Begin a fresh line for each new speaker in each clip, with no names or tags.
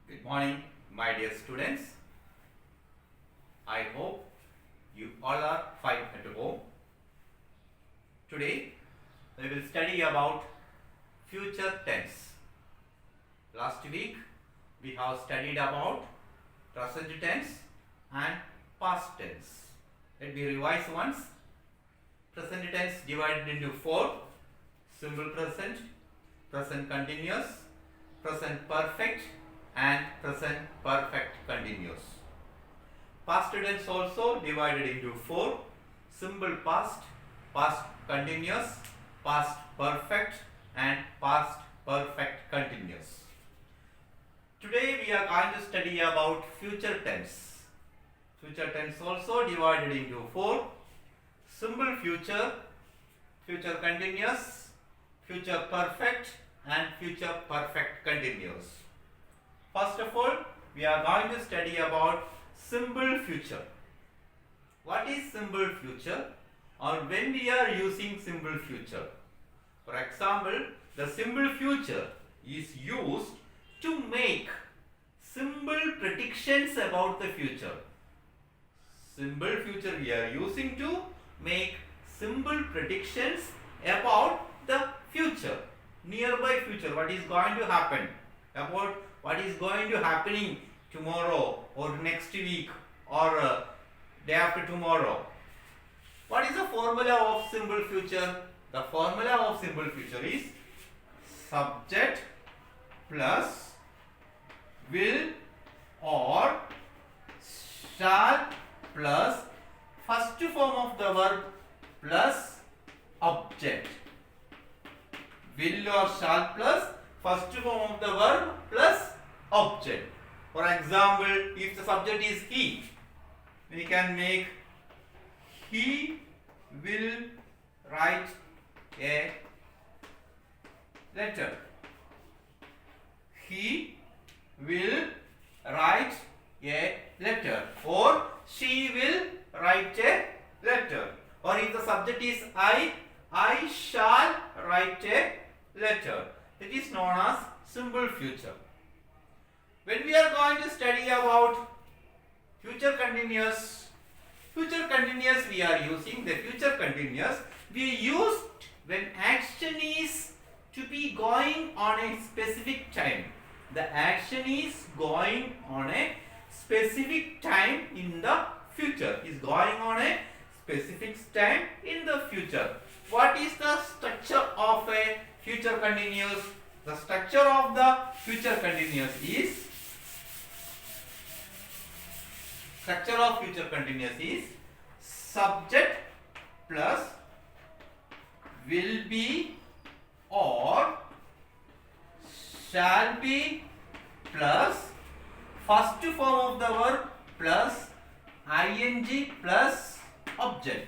Good morning, my dear students. I hope you all are fine at home. Today we will study about future tense. Last week we have studied about present tense and past tense. Let me revise once. Present tense divided into four: simple present, present continuous, present perfect, and present perfect continuous. Past tense also divided into four: simple past, past continuous, past perfect, and past perfect continuous. Today we are going to study about future tense. Future tense also divided into four: simple future, future continuous, future perfect, and future perfect continuous. First of all, we are going to study about simple future. What is simple future, or when we are using simple future? For example, the simple future is used to make simple predictions about the future. Simple future we are using to make simple predictions about the future, nearby future, what is going to happen, about what is going to happening tomorrow or next week or day after tomorrow. What is the formula of simple future? The formula of simple future is subject plus will or shall plus first form of the verb plus object. Will or shall plus first form of the verb plus object. For example, if the subject is he, we can make he will write a letter. He will write a letter, or she will write a letter. Or if the subject is I shall write a letter. It is known as simple future. When we are going to study about future continuous we are using the future continuous. We used when action is to be going on a specific time. The action is going on a specific time in the future. Is going on a specific time in the future. What is the structure of a future continuous? The structure of the future continuous is subject plus will be or shall be plus first form of the verb plus ing plus object.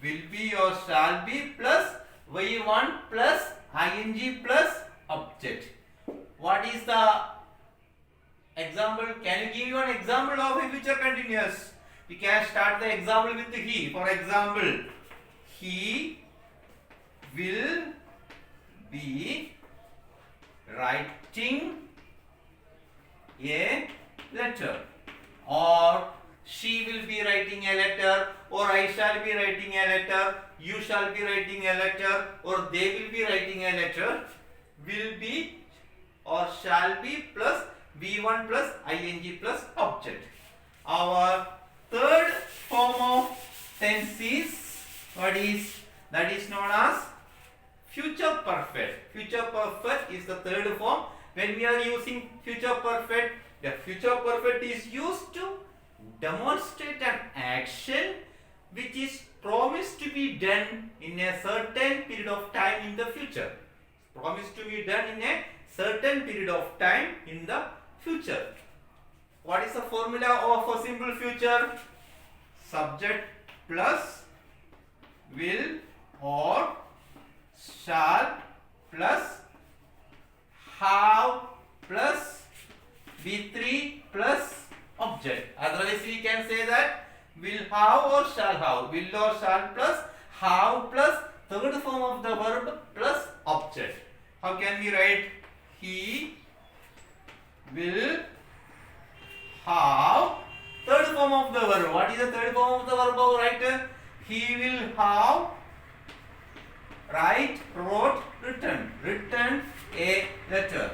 Will be or shall be plus y1 plus ing plus object. What is the example? Can you give you an example of a future continuous? We can start the example with the he. For example, he will be writing a letter, or she will be writing a letter, or I shall be writing a letter, you shall be writing a letter, or they will be writing a letter. Will be or shall be plus v1 plus ing plus object. Our third form of tense is that is known as future perfect. Future perfect is the third form. When we are using future perfect, the future perfect is used to demonstrate an action which is promised to be done in a certain period of time in the future. Promised to be done in a certain period of time in the future. What is the formula of a simple future? Subject plus will or shall plus have plus V3 plus object. Otherwise we can say that will have or shall have. Will or shall plus have plus third form of the verb plus object. How can we write? He will have. Third form of the verb. What is the third form of the verb? Right? He will have. Write, wrote, written. Written a letter.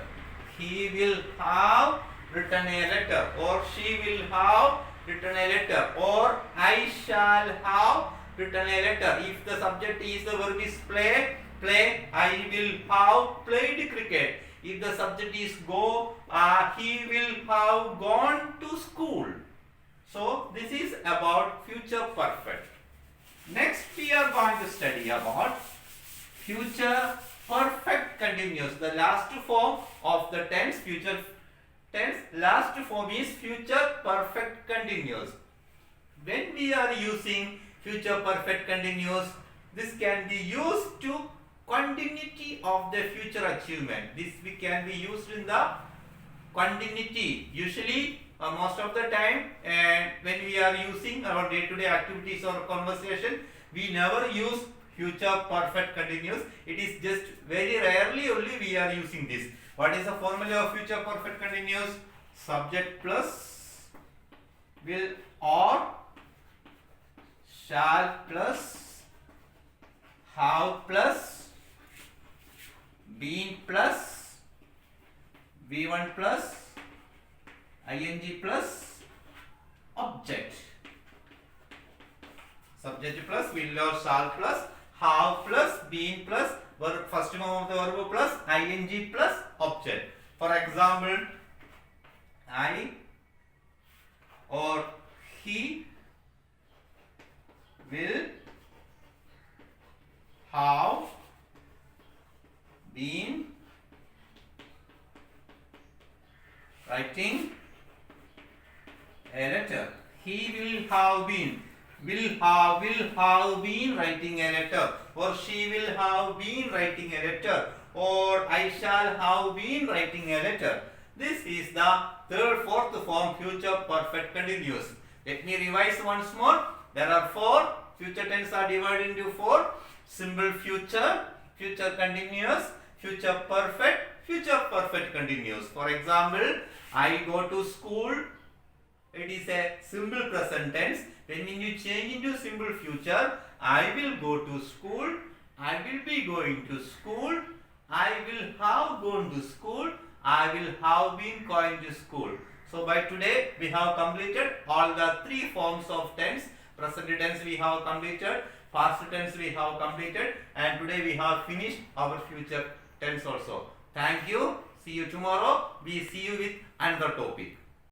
He will have written a letter, or she will have written a letter, or I shall have written a letter. If the subject is the verb is play, I will have played cricket. If the subject is go, he will have gone to school. So this is about future perfect. Next we are going to study about future perfect continuous. The last form of the tense, future tense, last form is future perfect continuous. When we are using future perfect continuous, this can be used to continuity of the future achievement. This can be used in the continuity. Usually most of the time, when we are using our day-to-day activities or conversation, we never use future perfect continuous. It is just very rarely only we are using this. What is the formula of future perfect continuous? Subject plus will or shall plus have plus been plus V1 plus ing plus object. Subject plus will or shall plus have plus been plus verb, first form of the verb plus ing plus object. For example, I or he will have been writing a letter. He will have been writing a letter, or she will have been writing a letter, or I shall have been writing a letter. This is the third, fourth form future perfect continuous. Let me revise once more. There are four. Future tense are divided into four: simple future, future continuous, future perfect continuous. For example, I go to school. It is a simple present tense. When you change into simple future, I will go to school, I will be going to school, I will have gone to school, I will have been going to school. So by today we have completed all the three forms of tense. Present tense we have completed, past tense we have completed, and today we have finished our future tense also. Thank you. See you tomorrow. We see you with another topic.